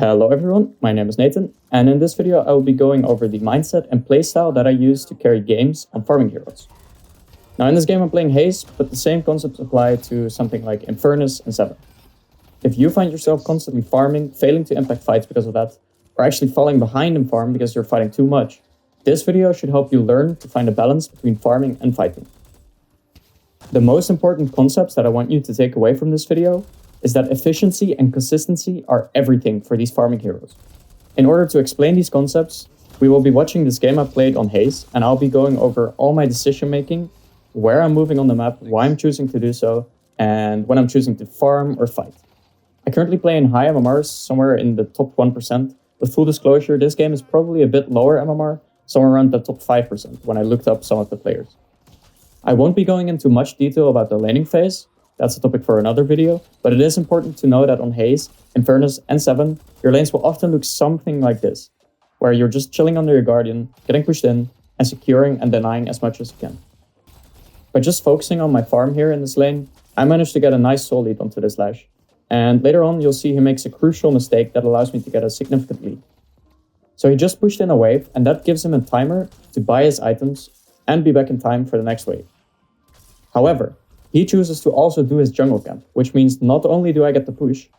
Hello everyone, my name is Nathan, and in this video I will be going over the mindset and playstyle that I use to carry games on farming heroes. Now in this game I'm playing Haze, but the same concepts apply to something like Infernus and 7. If you find yourself constantly farming, failing to impact fights because of that, or actually falling behind in farm because you're fighting too much, this video should help you learn to find a balance between farming and fighting. The most important concepts that I want you to take away from this video is that efficiency and consistency are everything for these farming heroes. In order to explain these concepts, we will be watching this game I played on Haze, and I'll be going over all my decision making, where I'm moving on the map, why I'm choosing to do so, and when I'm choosing to farm or fight. I currently play in high MMRs, somewhere in the top 1%. With full disclosure, this game is probably a bit lower MMR, somewhere around the top 5% when I looked up some of the players. I won't be going into much detail about the laning phase. That's a topic for another video, but it is important to know that on Haze, Infernus, and 7, your lanes will often look something like this, where you're just chilling under your Guardian, getting pushed in, and securing and denying as much as you can. By just focusing on my farm here in this lane, I managed to get a nice soul lead onto this Lash, and later on you'll see he makes a crucial mistake that allows me to get a significant lead. So he just pushed in a wave, and that gives him a timer to buy his items and be back in time for the next wave. However, he chooses to also do his jungle camp, which means not only do I get the push,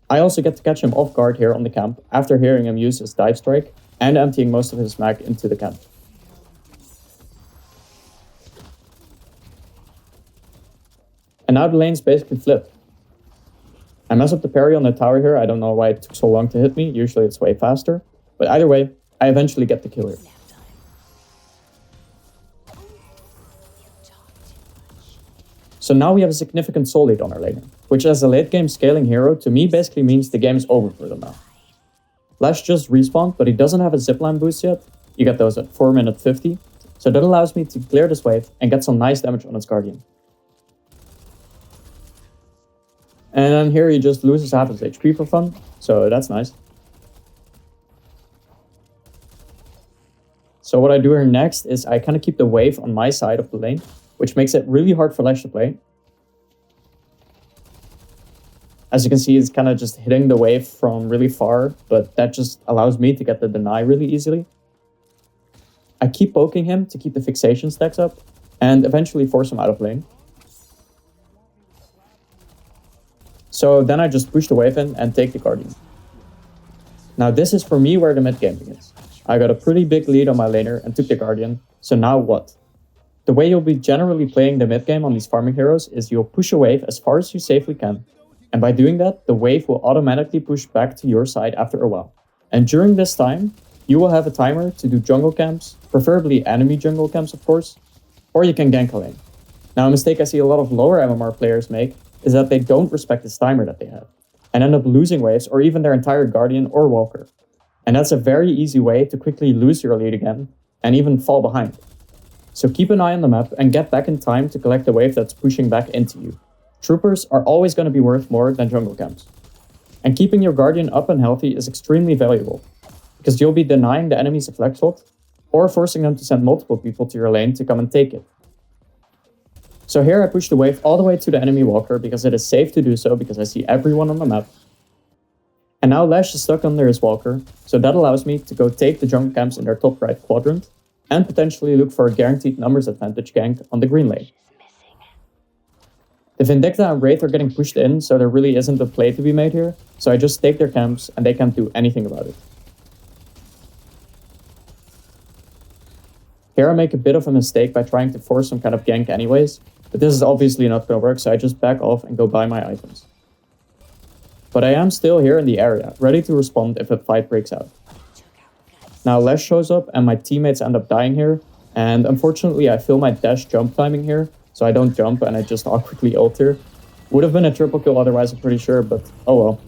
I also get to catch him off guard here on the camp after hearing him use his dive strike and emptying most of his mag into the camp. And now the lane's basically flipped. I mess up the parry on the tower here, I don't know why it took so long to hit me, usually it's way faster, but either way, I eventually get the kill here. So now we have a significant soul lead on our laner, which as a late game scaling hero to me basically means the game is over for them now. Lash just respawned, but he doesn't have a zipline boost yet. You get those at 4 minute 50, so that allows me to clear this wave and get some nice damage on its Guardian. And then here he just loses half his HP for fun, so that's nice. So what I do here next is I kind of keep the wave on my side of the lane, which makes it really hard for Lash to play. As you can see, it's kind of just hitting the wave from really far, but that just allows me to get the deny really easily. I keep poking him to keep the fixation stacks up, and eventually force him out of lane. So then I just push the wave in and take the Guardian. Now this is for me where the mid game begins. I got a pretty big lead on my laner and took the Guardian, so now what? The way you'll be generally playing the mid game on these farming heroes is you'll push a wave as far as you safely can, and by doing that, the wave will automatically push back to your side after a while. And during this time, you will have a timer to do jungle camps, preferably enemy jungle camps of course, or you can gank a lane. Now a mistake I see a lot of lower MMR players make is that they don't respect this timer that they have, and end up losing waves or even their entire Guardian or Walker. And that's a very easy way to quickly lose your lead again, and even fall behind. So keep an eye on the map and get back in time to collect the wave that's pushing back into you. Troopers are always going to be worth more than jungle camps. And keeping your Guardian up and healthy is extremely valuable, because you'll be denying the enemies a flex shot, or forcing them to send multiple people to your lane to come and take it. So here I push the wave all the way to the enemy Walker because it is safe to do so because I see everyone on the map. And now Lash is stuck under his Walker, so that allows me to go take the jungle camps in their top right quadrant, and potentially look for a guaranteed numbers advantage gank on the green lane. The Vindicta and Wraith are getting pushed in, so there really isn't a play to be made here, so I just take their camps and they can't do anything about it. Here I make a bit of a mistake by trying to force some kind of gank anyways, but this is obviously not going to work, so I just back off and go buy my items. But I am still here in the area, ready to respond if a fight breaks out. Now Lash shows up and my teammates end up dying here, and unfortunately I fail my dash jump timing here, so I don't jump and I just awkwardly ult here. Would have been a triple kill otherwise, I'm pretty sure, but oh well.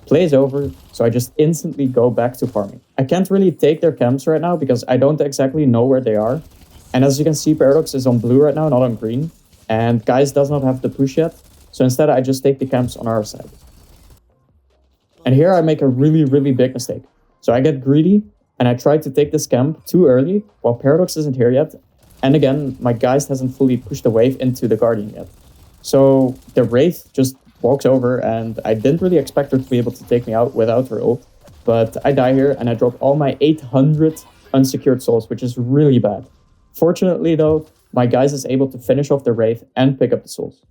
Play is over, so I just instantly go back to farming. I can't really take their camps right now because I don't exactly know where they are. And as you can see, Paradox is on blue right now, not on green, and Guys does not have the push yet, so instead I just take the camps on our side. And here I make a really big mistake. So I get greedy, and I tried to take this camp too early, while Paradox isn't here yet, and again, my Geist hasn't fully pushed the wave into the Guardian yet. So the Wraith just walks over, and I didn't really expect her to be able to take me out without her ult. But I die here and I drop all my 800 unsecured souls, which is really bad. Fortunately though, my guys is able to finish off the Wraith and pick up the souls.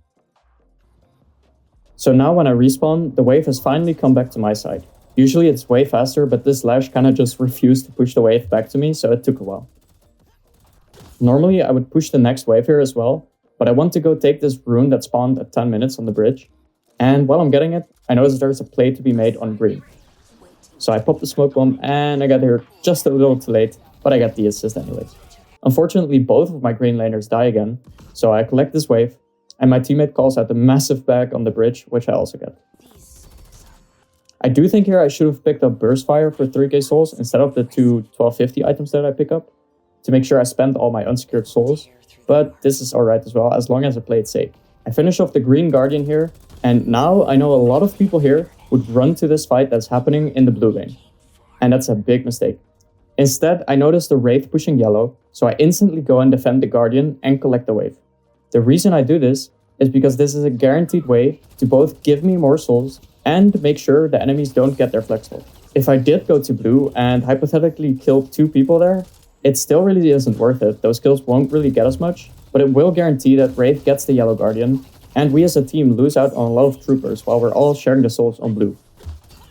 So now when I respawn, the wave has finally come back to my side. Usually it's way faster, but this Lash kind of just refused to push the wave back to me, so it took a while. Normally I would push the next wave here as well, but I want to go take this rune that spawned at 10 minutes on the bridge. And while I'm getting it, I notice there's a play to be made on green. So I pop the smoke bomb and I got here just a little too late, but I got the assist anyways. Unfortunately, both of my green laners die again, so I collect this wave, and my teammate calls out the massive bag on the bridge, which I also get. I do think here I should have picked up Burst Fire for 3k souls instead of the two 1250 items that I pick up, to make sure I spend all my unsecured souls, but this is alright as well, as long as I play it safe. I finish off the Green Guardian here, and now I know a lot of people here would run to this fight that's happening in the blue lane. And that's a big mistake. Instead, I notice the Wraith pushing yellow, so I instantly go and defend the Guardian and collect the wave. The reason I do this is because this is a guaranteed way to both give me more souls and make sure the enemies don't get their flex low. If I did go to blue and hypothetically kill 2 people there, it still really isn't worth it. Those kills won't really get as much, but it will guarantee that Wraith gets the yellow Guardian, and we as a team lose out on a lot of troopers while we're all sharing the souls on blue.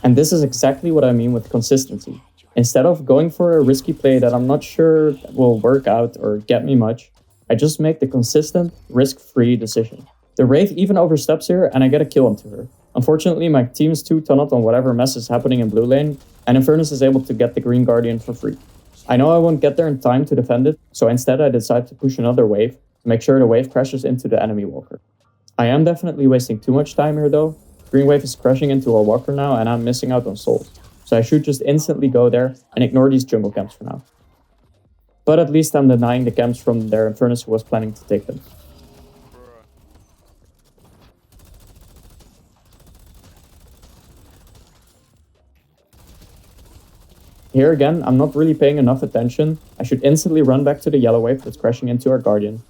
And this is exactly what I mean with consistency. Instead of going for a risky play that I'm not sure will work out or get me much, I just make the consistent, risk-free decision. The Wraith even oversteps here and I get a kill onto her. Unfortunately, my team is too tunneled on whatever mess is happening in blue lane, and Infernus is able to get the Green Guardian for free. I know I won't get there in time to defend it, so instead I decide to push another wave to make sure the wave crashes into the enemy walker. I am definitely wasting too much time here though. Green wave is crashing into a walker now and I'm missing out on souls. So I should just instantly go there and ignore these jungle camps for now. But at least I'm denying the camps from their Infernus who was planning to take them. Here again, I'm not really paying enough attention. I should instantly run back to the yellow wave that's crashing into our Guardian.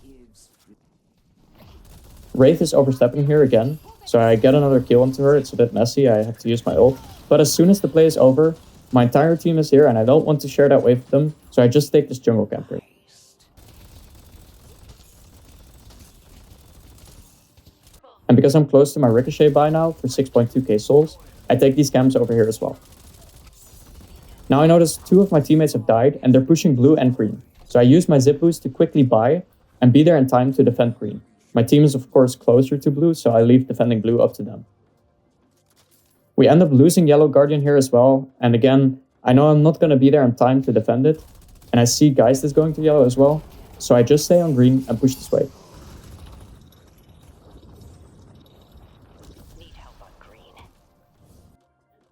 Wraith is overstepping here again, so I get another kill onto her. It's a bit messy, I have to use my ult. But as soon as the play is over, my entire team is here and I don't want to share that wave with them, so I just take this jungle camper. And because I'm close to my Ricochet buy now for 6.2k souls, I take these camps over here as well. Now I notice 2 of my teammates have died and they're pushing blue and green. So I use my zip boost to quickly buy and be there in time to defend green. My team is of course closer to blue, so I leave defending blue up to them. We end up losing yellow Guardian here as well, and again, I know I'm not going to be there in time to defend it, and I see Geist is going to yellow as well, so I just stay on green and push this wave.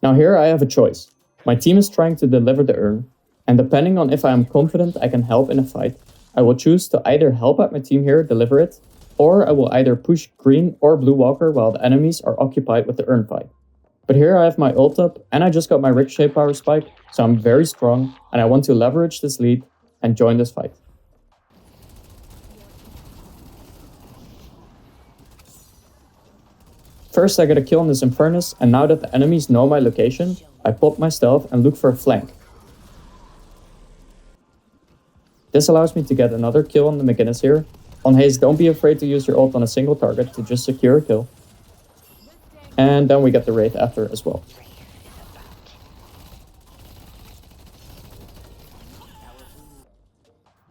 Now here I have a choice. My team is trying to deliver the urn, and depending on if I am confident I can help in a fight, I will choose to either help out my team here deliver it, or I will either push green or blue walker while the enemies are occupied with the urn fight. But here I have my ult up, and I just got my Ricochet power spike, so I'm very strong, and I want to leverage this lead and join this fight. First I get a kill on this Infernus, and now that the enemies know my location, I pop my stealth and look for a flank. This allows me to get another kill on the McGinnis here. On Haze, don't be afraid to use your ult on a single target to just secure a kill. And then we get the Wraith after as well.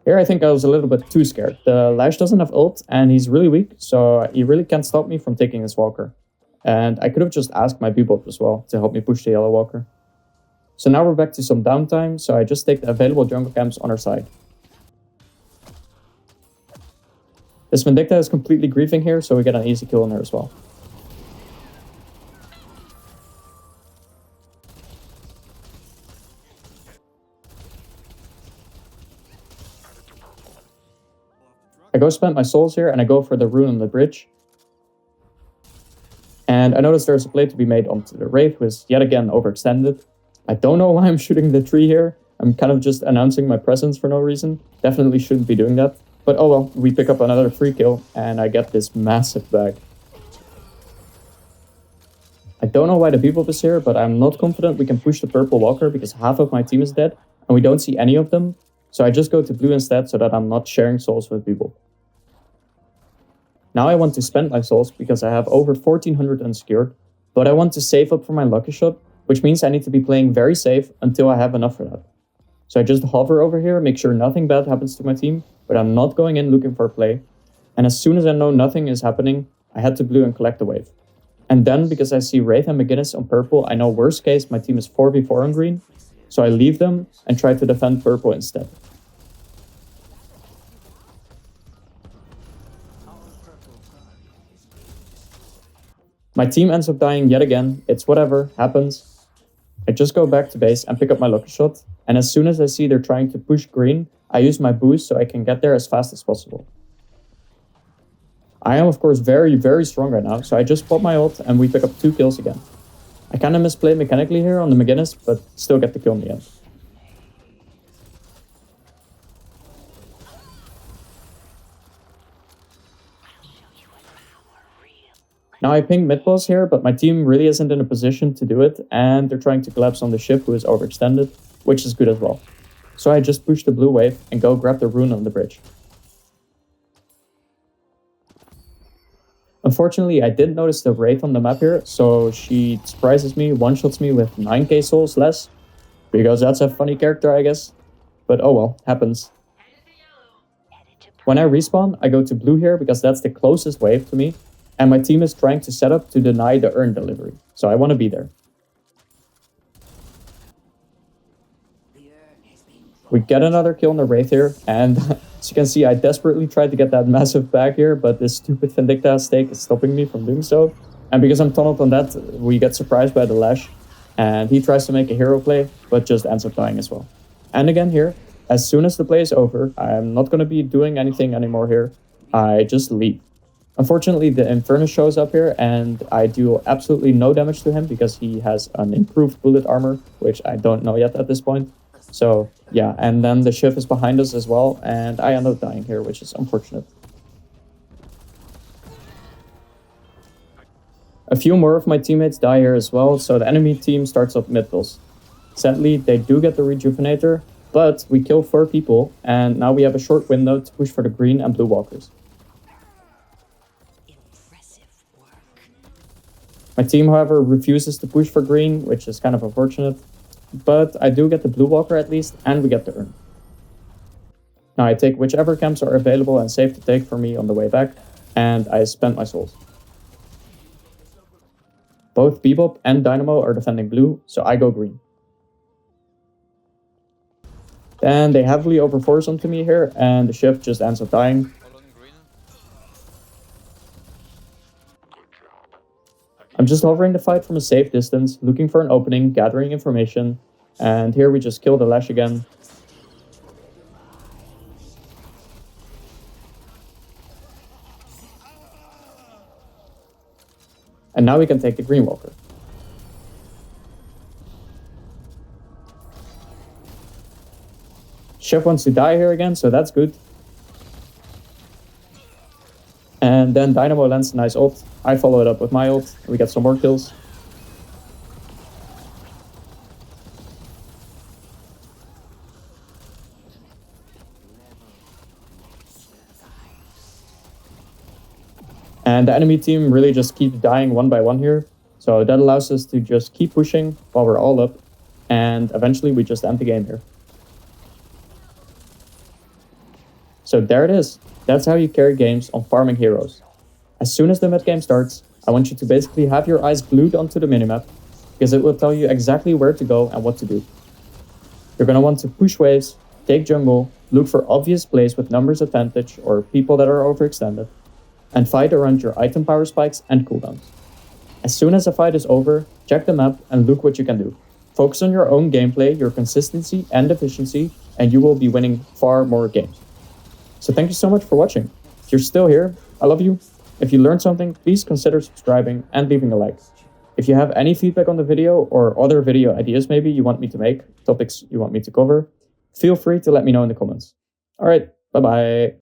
Here I think I was a little bit too scared. The Lash doesn't have ult and he's really weak, so he really can't stop me from taking his walker. And I could have just asked my Bebop as well to help me push the yellow walker. So now we're back to some downtime, so I just take the available jungle camps on our side. This Vindicta is completely griefing here, so we get an easy kill on her as well. I go spend my souls here and I go for the rune on the bridge. And I notice there's a play to be made onto the Wraith, who is yet again overextended. I don't know why I'm shooting the tree here. I'm kind of just announcing my presence for no reason. Definitely shouldn't be doing that. But oh well, we pick up another free kill and I get this massive bag. I don't know why the bebop is here, but I'm not confident we can push the purple walker because half of my team is dead and we don't see any of them. So I just go to blue instead so that I'm not sharing souls with bebop. Now I want to spend my souls because I have over 1400 unsecured, but I want to save up for my lucky shot, which means I need to be playing very safe until I have enough for that. So I just hover over here, make sure nothing bad happens to my team, but I'm not going in looking for a play. And as soon as I know nothing is happening, I head to blue and collect the wave. And then, because I see Wraith and McGinnis on purple, I know worst case my team is 4v4 on green, so I leave them and try to defend purple instead. My team ends up dying yet again, it's whatever, happens. I just go back to base and pick up my lucky shot, and as soon as I see they're trying to push green, I use my boost so I can get there as fast as possible. I am of course very, very strong right now, so I just pop my ult and we pick up 2 kills again. I kinda misplayed mechanically here on the McGinnis, but still get the kill in the end. Now I ping mid boss here, but my team really isn't in a position to do it, and they're trying to collapse on the ship who is overextended, which is good as well. So I just push the blue wave and go grab the rune on the bridge. Unfortunately, I did notice the Wraith on the map here, so she surprises me, one-shots me with 9k souls less, because that's a funny character, I guess. But oh well, happens. When I respawn, I go to blue here because that's the closest wave to me, and my team is trying to set up to deny the urn delivery, so I want to be there. We get another kill on the Wraith here, and as you can see, I desperately tried to get that massive back here, but this stupid Vindicta stake is stopping me from doing so. And because I'm tunneled on that, we get surprised by the Lash, and he tries to make a hero play, but just ends up dying as well. And again here, as soon as the play is over, I'm not going to be doing anything anymore here, I just leave. Unfortunately, the Infernus shows up here, and I do absolutely no damage to him because he has an improved bullet armor, which I don't know yet at this point. So yeah, and then the shift is behind us as well, and I end up dying here, which is unfortunate. A few more of my teammates die here as well, so the enemy team starts up mid pulse. Sadly, they do get the rejuvenator, but we kill 4 people, and now we have a short window to push for the green and blue walkers. My team, however, refuses to push for green, which is kind of unfortunate. But I do get the blue walker at least, and we get the urn. Now I take whichever camps are available and safe to take for me on the way back, and I spend my souls. Both Bebop and Dynamo are defending blue, so I go green. Then they heavily overforce onto me here, and the ship just ends up dying. I'm just hovering the fight from a safe distance, looking for an opening, gathering information, and here we just kill the Lash again. And now we can take the Green Walker. Chef wants to die here again, so that's good. And then Dynamo lands a nice ult. I follow it up with my ult. We get some more kills. And the enemy team really just keeps dying one by one here. So that allows us to just keep pushing while we're all up. And eventually we just end the game here. So there it is. That's how you carry games on farming heroes. As soon as the mid game starts, I want you to basically have your eyes glued onto the minimap, because it will tell you exactly where to go and what to do. You're going to want to push waves, take jungle, look for obvious plays with numbers advantage or people that are overextended, and fight around your item power spikes and cooldowns. As soon as a fight is over, check the map and look what you can do. Focus on your own gameplay, your consistency and efficiency, and you will be winning far more games. So thank you so much for watching. If you're still here, I love you. If you learned something, please consider subscribing and leaving a like. If you have any feedback on the video or other video ideas maybe you want me to make, topics you want me to cover, feel free to let me know in the comments. Alright, bye bye.